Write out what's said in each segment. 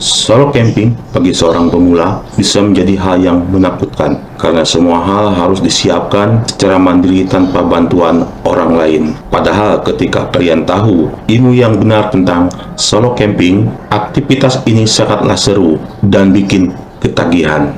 Solo camping bagi seorang pemula bisa menjadi hal yang menakutkan karena semua hal harus disiapkan secara mandiri tanpa bantuan orang lain. Padahal ketika kalian tahu ilmu yang benar tentang solo camping, aktivitas ini sangatlah seru dan bikin ketagihan.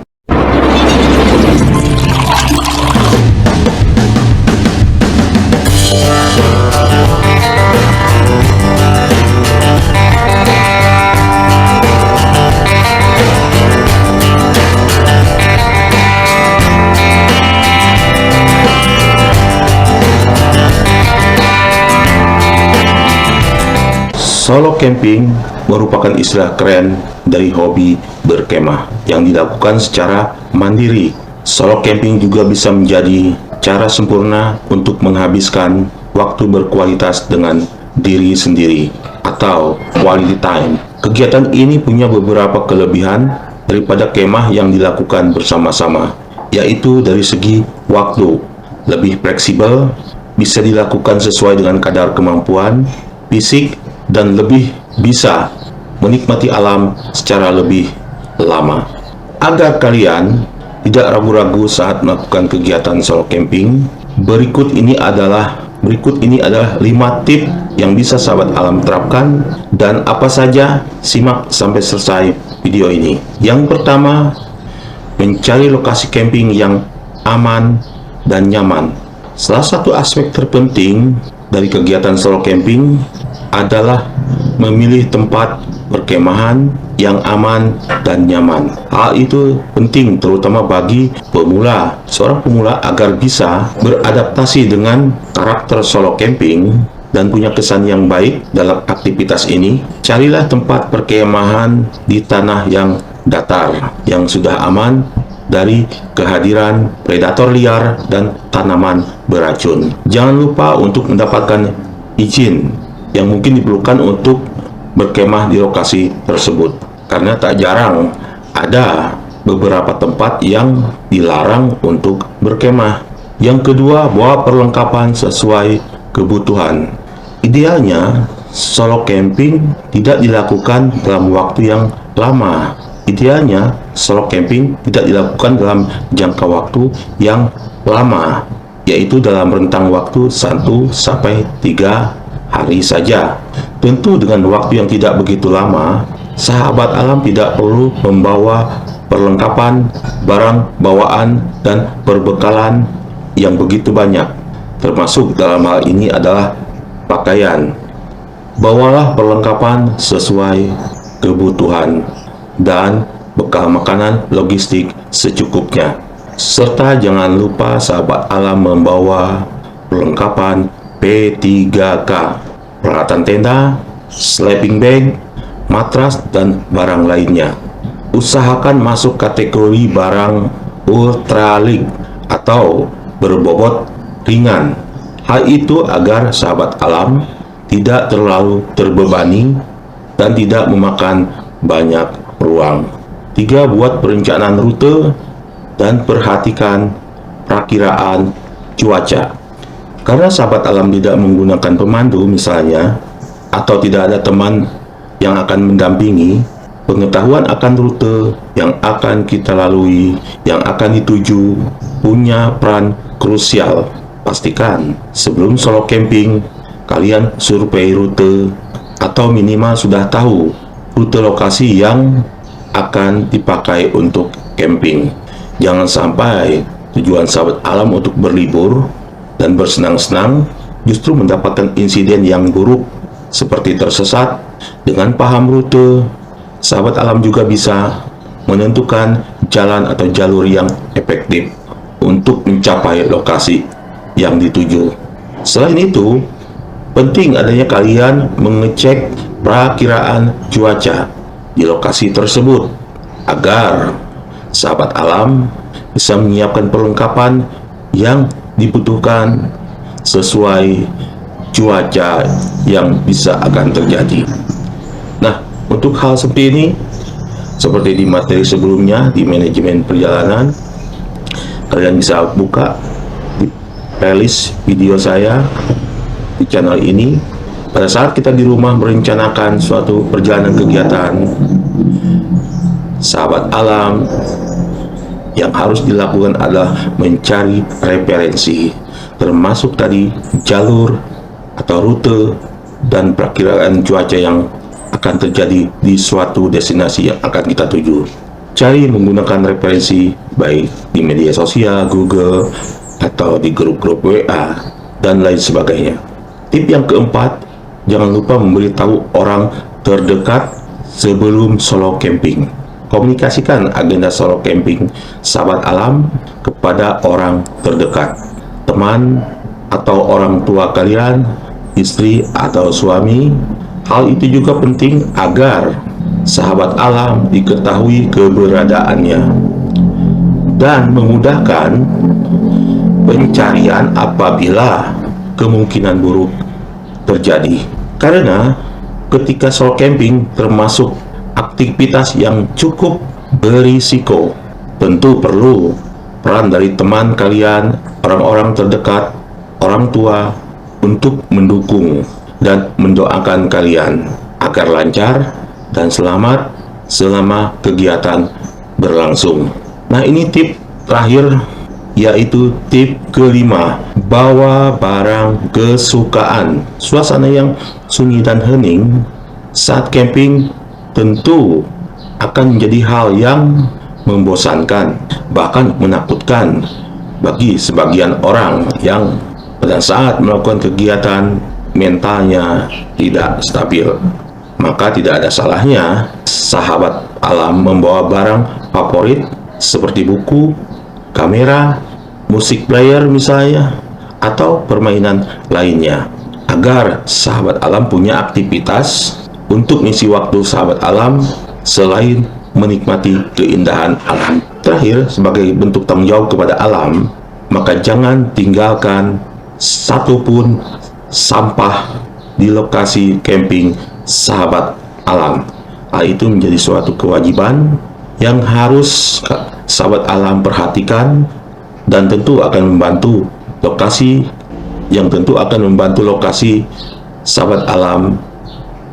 Solo camping merupakan istilah keren dari hobi berkemah yang dilakukan secara mandiri. Solo camping juga bisa menjadi cara sempurna untuk menghabiskan waktu berkualitas dengan diri sendiri atau quality time. Kegiatan ini punya beberapa kelebihan daripada kemah yang dilakukan bersama-sama, yaitu dari segi waktu, lebih fleksibel, bisa dilakukan sesuai dengan kadar kemampuan fisik, dan lebih bisa menikmati alam secara lebih lama. Agar kalian tidak ragu-ragu saat melakukan kegiatan solo camping, berikut ini adalah 5 tip yang bisa sahabat alam terapkan, dan apa saja, simak sampai selesai video ini. Yang pertama, mencari lokasi camping yang aman dan nyaman. Salah satu aspek terpenting dari kegiatan solo camping adalah memilih tempat perkemahan yang aman dan nyaman. Hal itu penting terutama bagi pemula. Seorang pemula agar bisa beradaptasi dengan karakter solo camping dan punya kesan yang baik dalam aktivitas ini, carilah tempat perkemahan di tanah yang datar, yang sudah aman dari kehadiran predator liar dan tanaman beracun. Jangan lupa untuk mendapatkan izin yang mungkin diperlukan untuk berkemah di lokasi tersebut, karena tak jarang ada beberapa tempat yang dilarang untuk berkemah. Yang kedua, bawa perlengkapan sesuai kebutuhan. Idealnya solo camping tidak dilakukan dalam waktu yang lama. Idealnya solo camping tidak dilakukan dalam jangka waktu yang lama, yaitu dalam rentang waktu 1 sampai 3 hari saja. Tentu dengan waktu yang tidak begitu lama, sahabat alam tidak perlu membawa perlengkapan, barang bawaan, dan perbekalan yang begitu banyak. Termasuk dalam hal ini adalah pakaian. Bawalah perlengkapan sesuai kebutuhan dan bekal makanan logistik secukupnya. Serta jangan lupa sahabat alam membawa perlengkapan P3K, peralatan tenda, sleeping bag, matras, dan barang lainnya. Usahakan masuk kategori barang ultralight atau berbobot ringan. Hal itu agar sahabat alam tidak terlalu terbebani dan tidak memakan banyak ruang. 3. Buat perencanaan rute dan perhatikan perakiraan cuaca. Karena sahabat alam tidak menggunakan pemandu misalnya, atau tidak ada teman yang akan mendampingi, pengetahuan akan rute yang akan kita lalui, yang akan dituju, punya peran krusial. Pastikan sebelum solo camping, kalian survei rute atau minimal sudah tahu rute lokasi yang akan dipakai untuk camping. Jangan sampai tujuan sahabat alam untuk berlibur dan bersenang-senang justru mendapatkan insiden yang buruk seperti tersesat. Dengan paham rute, sahabat alam juga bisa menentukan jalan atau jalur yang efektif untuk mencapai lokasi yang dituju. Selain itu, penting adanya kalian mengecek perakiraan cuaca di lokasi tersebut agar sahabat alam bisa menyiapkan perlengkapan yang dibutuhkan sesuai cuaca yang bisa akan terjadi. Nah, untuk hal seperti ini, seperti di materi sebelumnya di manajemen perjalanan, kalian bisa buka di playlist video saya di channel ini. Pada saat kita di rumah merencanakan suatu perjalanan kegiatan, sahabat alam, yang harus dilakukan adalah mencari referensi, termasuk tadi jalur atau rute dan perkiraan cuaca yang akan terjadi di suatu destinasi yang akan kita tuju. Cari menggunakan referensi baik di media sosial, Google, atau di grup-grup WA, dan lain sebagainya. Tip yang keempat, jangan lupa memberitahu orang terdekat sebelum solo camping. Komunikasikan agenda solo camping sahabat alam kepada orang terdekat, teman atau orang tua kalian, istri atau suami. Hal itu juga penting agar sahabat alam diketahui keberadaannya dan memudahkan pencarian apabila kemungkinan buruk terjadi. Karena ketika solo camping termasuk aktivitas yang cukup berisiko, tentu perlu peran dari teman kalian, orang-orang terdekat, orang tua untuk mendukung dan mendoakan kalian agar lancar dan selamat selama kegiatan berlangsung. Nah, ini tip terakhir, yaitu tip kelima, bawa barang kesukaan. Suasana yang sunyi dan hening saat camping tentu akan menjadi hal yang membosankan, bahkan menakutkan bagi sebagian orang yang pada saat melakukan kegiatan mentalnya tidak stabil. Maka tidak ada salahnya sahabat alam membawa barang favorit seperti buku, kamera, musik player misalnya, atau permainan lainnya, agar sahabat alam punya aktivitas untuk mengisi waktu sahabat alam selain menikmati keindahan alam. Terakhir, sebagai bentuk tanggung jawab kepada alam, maka jangan tinggalkan satupun sampah di lokasi camping sahabat alam. Hal itu menjadi suatu kewajiban yang harus sahabat alam perhatikan, dan tentu akan membantu lokasi sahabat alam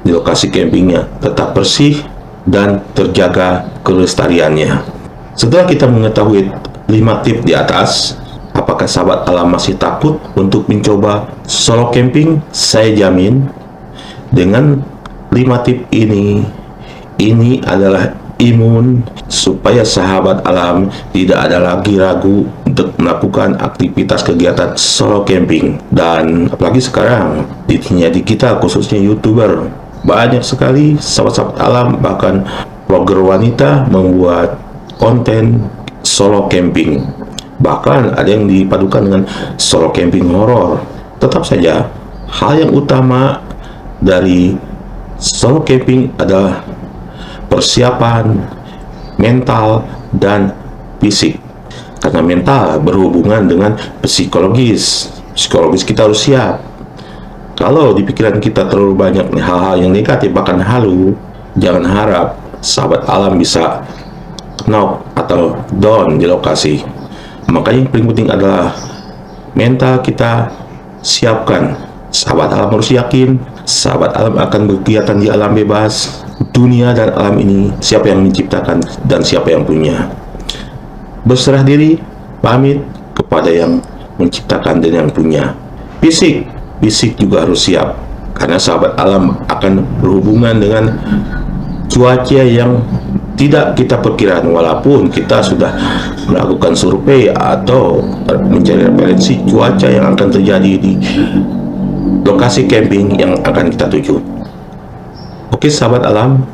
di lokasi campingnya tetap bersih dan terjaga kelestariannya. Setelah kita mengetahui 5 tip di atas, apakah sahabat alam masih takut untuk mencoba solo camping? Saya jamin dengan 5 tip ini adalah imun supaya sahabat alam tidak ada lagi ragu untuk melakukan aktivitas kegiatan solo camping. Dan apalagi sekarang di kita, khususnya YouTuber, banyak sekali sahabat-sahabat alam, bahkan vlogger wanita membuat konten solo camping. Bahkan ada yang dipadukan dengan solo camping horor. Tetap saja, hal yang utama dari solo camping adalah persiapan mental dan fisik. Karena mental berhubungan dengan psikologis. Psikologis kita harus siap. Kalau di pikiran kita terlalu banyak hal-hal yang negatif, bahkan halu, jangan harap sahabat alam bisa knock atau down di lokasi. Maka yang paling penting adalah mental kita siapkan. Sahabat alam harus yakin sahabat alam akan berkegiatan di alam bebas. Dunia dan alam ini siapa yang menciptakan dan siapa yang punya. Berserah diri, pamit kepada yang menciptakan dan yang punya. Fisik juga harus siap, karena sahabat alam akan berhubungan dengan cuaca yang tidak kita perkirakan. Walaupun kita sudah melakukan survei atau mencari referensi cuaca yang akan terjadi di lokasi camping yang akan kita tuju. Oke sahabat alam,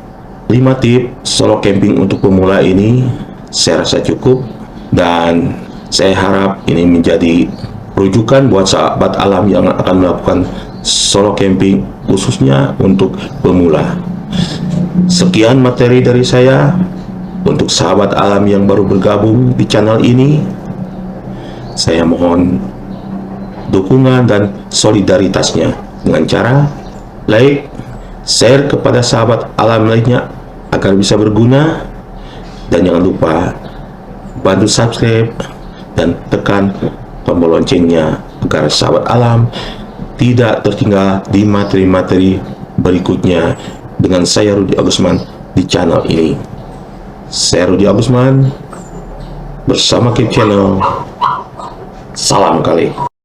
5 tip solo camping untuk pemula ini saya rasa cukup, dan saya harap ini menjadi rujukan buat sahabat alam yang akan melakukan solo camping, khususnya untuk pemula. Sekian materi dari saya untuk sahabat alam yang baru bergabung di channel ini. Saya mohon dukungan dan solidaritasnya dengan cara like, share kepada sahabat alam lainnya agar bisa berguna, dan jangan lupa bantu subscribe dan tekan tombol loncengnya agar sahabat alam tidak tertinggal di materi-materi berikutnya dengan saya Rudi Agusman di channel ini. Saya Rudi Agusman bersama Keep Channel. Salam kali.